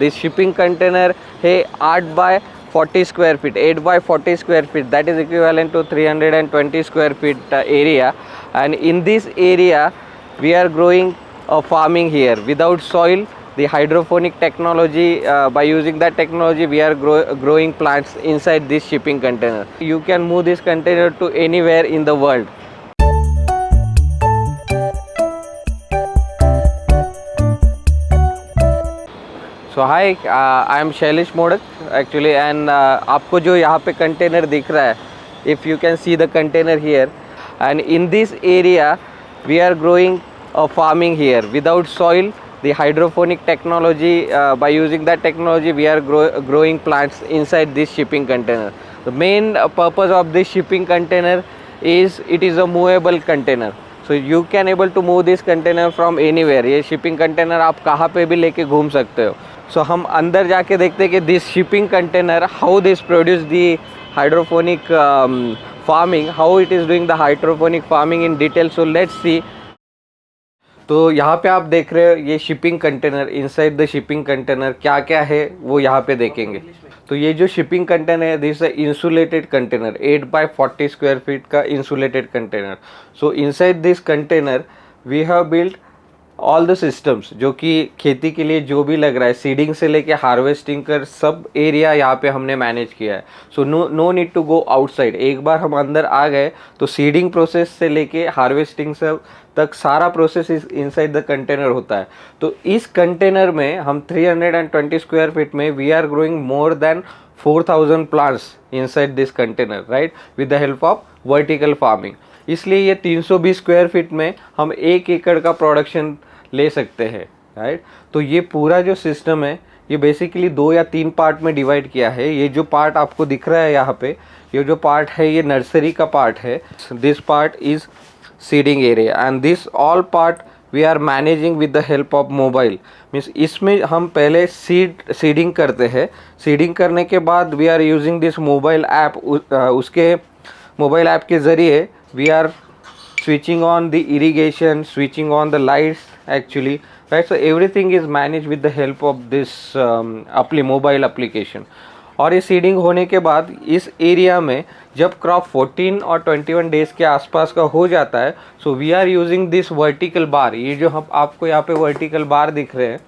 This shipping container है 8 bye 40 square feet, 8 by 40 square feet, that is equivalent to 320 square feet area. And in this area we are growing farming here without soil, the hydroponic technology. By using that technology we are growing plants inside this shipping container. You can move this container to anywhere in the world. So hi, I am Shailesh Modak actually, and आपको जो यहाँ पे container दिख रहा है, if you can see the container here, and in this area we are growing farming here without soil, the hydroponic technology. By using that technology we are growing plants inside this shipping container. The main purpose of this shipping container is it is a movable container, so you can able to move this container from anywhere. ये shipping container आप कहाँ पे भी लेके घूम सकते हो. So हम अंदर जाके देखते हैं कि this shipping container, how this produce the hydroponic farming, how it is doing the hydroponic farming in detail. So let's see. तो यहाँ पे आप देख रहे हो ये shipping container, inside the shipping container क्या क्या है वो यहाँ पे देखेंगे. तो ये जो शिपिंग कंटेनर है, this is insulated container, 8 by 40 square feet का insulated container. So inside this container we have built all the systems, जो कि खेती के लिए जो भी लग रहा है, सीडिंग से लेके हार्वेस्टिंग कर सब एरिया यहाँ पे हमने मैनेज किया है. So no need to go outside. एक बार हम अंदर आ गए तो सीडिंग प्रोसेस से लेके हार्वेस्टिंग सब तक सारा प्रोसेस इनसाइड द कंटेनर होता है. तो इस कंटेनर में हम 320 स्क्वायर फीट में we are growing more than 4000 plants inside this container, right, with the help of vertical farming. इसलिए ये 320 स्क्वायर फीट में हम 1 एकड़ का प्रोडक्शन ले सकते हैं, राइट. तो ये पूरा जो सिस्टम है ये बेसिकली 2 या 3 पार्ट में डिवाइड किया है. ये जो पार्ट आपको दिख रहा है यहाँ पे, ये जो पार्ट है ये नर्सरी का पार्ट है. This part is seeding area and this all part we are managing with the help of mobile. Means इसमें हम पहले सीडिंग करते हैं. सीडिंग करने के बाद we are using this mobile app. उसके मोबाइल ऐप के ज़रिए we are switching on the irrigation, switching on the lights actually, right. So everything is managed with the help of this mobile application. और ये seeding होने के बाद इस area में जब क्रॉप 14 और 21 डेज़ के आसपास का हो जाता है, so we are using this vertical bar. ये जो हम आपको यहाँ पे वर्टिकल बार दिख रहे हैं,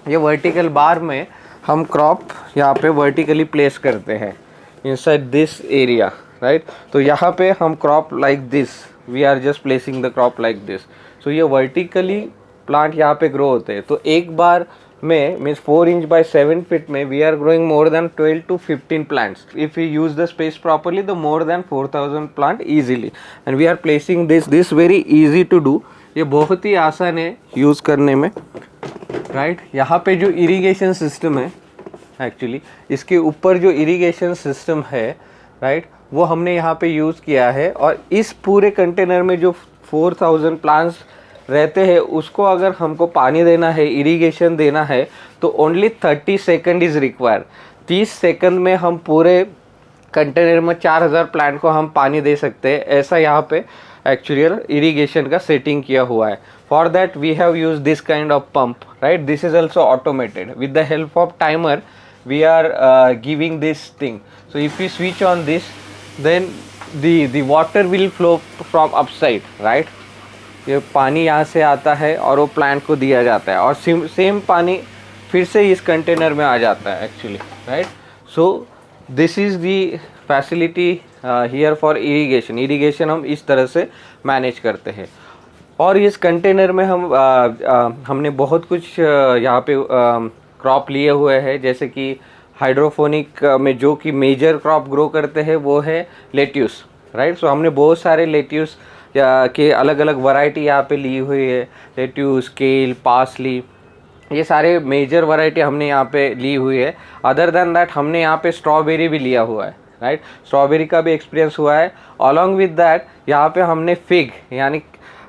ये वर्टिकल बार में हम क्रॉप यहाँ पे वर्टिकली प्लेस करते हैं इनसाइड दिस एरिया, राइट. तो यहाँ पे हम crop like this, we are just placing the crop like this. So ये वर्टिकली प्लांट यहाँ पे ग्रो होते हैं. तो एक बार में मीन्स 4 इंच by 7 फीट में we are growing more than 12 to 15 plants. If you use the space properly the more than 4000 plant easily. And we are placing this very easy to do. ये बहुत ही आसान है use करने में, right. यहाँ पे जो इरीगेशन सिस्टम है एक्चुअली, इसके ऊपर जो इरीगेशन सिस्टम है, राइट, वो हमने यहाँ पे यूज़ किया है. और इस पूरे कंटेनर में जो 4000 प्लांट्स रहते हैं उसको अगर हमको पानी देना है, इरिगेशन देना है, तो only 30 second is require. 30 second में हम पूरे कंटेनर में 4000 प्लांट को हम पानी दे सकते हैं. ऐसा यहाँ पे एक्चुअल इरिगेशन का सेटिंग किया हुआ है. For that we have use this kind of pump, right. This is also automated with the help of timer. We are giving this thing. So if you switch on this, then the water will flow from upside, right. ये पानी यहाँ से आता है और वो plant को दिया जाता है और सेम पानी फिर से इस कंटेनर में आ जाता है actually, right. So this is the facility here for irrigation. Irrigation हम इस तरह से मैनेज करते हैं. और इस कंटेनर में हमने बहुत कुछ यहाँ पे क्रॉप लिए हुए हैं. जैसे कि हाइड्रोफोनिक में जो कि मेजर क्रॉप ग्रो करते हैं वो है लेट्यूस, राइट. सो हमने बहुत सारे लेट्यूस के अलग अलग वैरायटी यहाँ पे ली हुई है. लेट्यूस, केल, पार्सली, ये सारे मेजर वैरायटी हमने यहाँ पे ली हुई है. अदर देन दैट हमने यहाँ पे स्ट्रॉबेरी भी लिया हुआ है, राइट. स्ट्रॉबेरी का भी एक्सपीरियंस हुआ है. अलॉन्ग विद दैट यहाँ पे हमने फिग यानी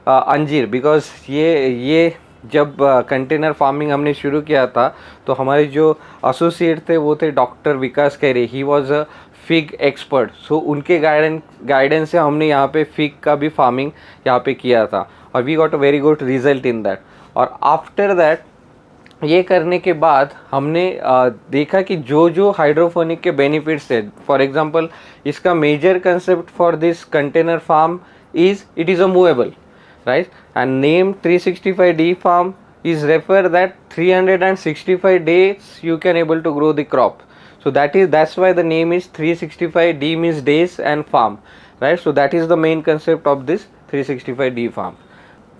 अंजीर, बिकॉज ये जब कंटेनर फार्मिंग हमने शुरू किया था तो हमारे जो एसोसिएट थे वो थे doctor Vikas Khaire. He was a fig expert. So उनके गाइडेंस से हमने यहाँ पे फिग का भी फार्मिंग यहाँ पे किया था और we got a very good result in that. और आफ्टर दैट ये करने के बाद हमने देखा कि जो जो हाइड्रोपोनिक के बेनिफिट्स है, फॉर एग्जांपल इसका major concept for this container farm is it is a movable, right? And name 365D farm is refer that 365 days you can able to grow the crop. So that's why the name is 365D means days and farm, right? So that is the main concept of this 365D farm.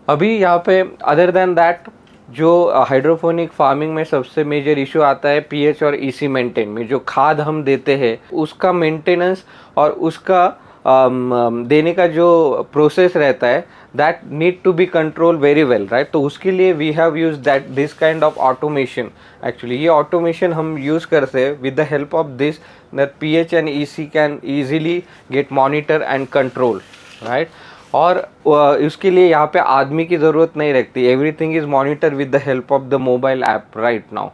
अभी यहाँ पे other than that जो hydroponic farming में सबसे major issue आता है pH और EC maintain में, जो खाद हम देते हैं उसका मेंटेनेंस और उसका देने का जो प्रोसेस रहता है that need to be control very well, right? तो उसके लिए we have use that this kind of automation. Actually ये ऑटोमेशन हम यूज़ करते हैं with the help of this that pH and EC can easily get monitor and control, right? और उसके लिए यहाँ पे आदमी की ज़रूरत नहीं रहती. Everything is monitor with the help of the mobile app right now.